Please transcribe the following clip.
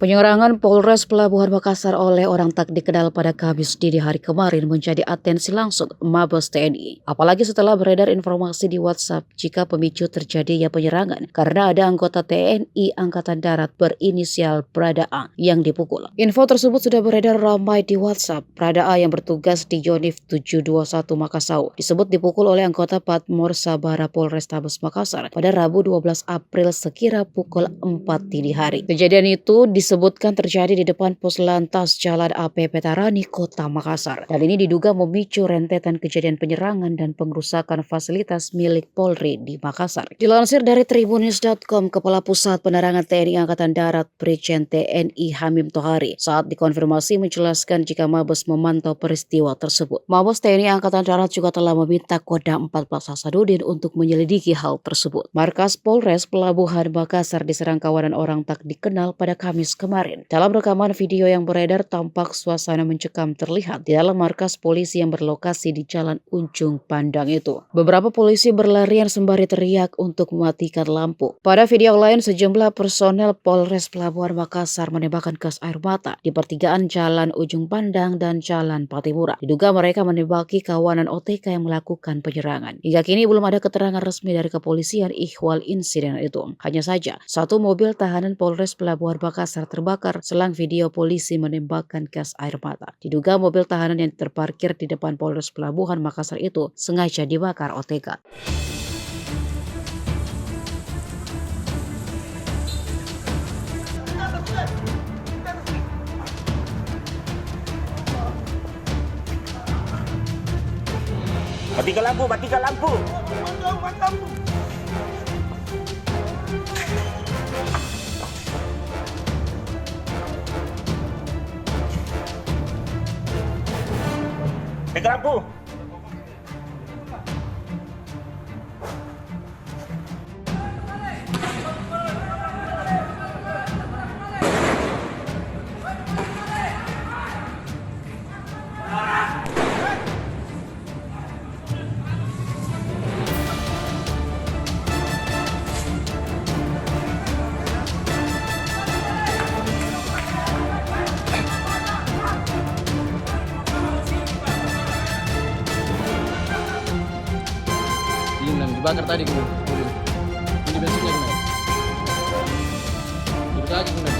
Penyerangan Polres Pelabuhan Makassar oleh orang tak dikenal pada Kamis dini hari kemarin menjadi atensi langsung Mabes TNI. Apalagi setelah beredar informasi di WhatsApp jika pemicu terjadinya penyerangan karena ada anggota TNI Angkatan Darat berinisial Prada A yang dipukul. Info tersebut sudah beredar ramai di WhatsApp. Prada A yang bertugas di Yonif 721 Makassau disebut dipukul oleh anggota Patmor Sabara Polrestabes Makassar pada Rabu 12 April sekira pukul 4 dini hari. Kejadian itu disebutkan terjadi di depan pos lantas Jalan AP Petarani, Kota Makassar. Hal ini diduga memicu rentetan kejadian penyerangan dan pengrusakan fasilitas milik Polri di Makassar. Dilansir dari Tribunnews.com, Kepala Pusat Penerangan TNI Angkatan Darat Brigjen TNI Hamim Tohari saat dikonfirmasi menjelaskan jika Mabes memantau peristiwa tersebut. Mabes TNI Angkatan Darat juga telah meminta Kodam 14 Hasanuddin untuk menyelidiki hal tersebut. Markas Polres Pelabuhan Makassar diserang kawanan orang tak dikenal pada Kamis kemarin. Dalam rekaman video yang beredar, tampak suasana mencekam terlihat di dalam markas polisi yang berlokasi di Jalan Ujung Pandang itu. Beberapa polisi berlarian sembari teriak untuk mematikan lampu. Pada video lain, sejumlah personel Polres Pelabuhan Makassar menembakkan gas air mata di pertigaan Jalan Ujung Pandang dan Jalan Patimura. Diduga mereka menembaki kawanan OTK yang melakukan penyerangan. Hingga kini belum ada keterangan resmi dari kepolisian ihwal insiden itu. Hanya saja, satu mobil tahanan Polres Pelabuhan Makassar terbakar selang video polisi menembakkan gas air mata. Diduga mobil tahanan yang terparkir di depan Polres Pelabuhan Makassar itu sengaja dibakar OTK. Matikan lampu, matikan lampu. Matikan lampu. Ini dibakar tadi mobil. Ini bensinnya gimana? Duduk aja gimana?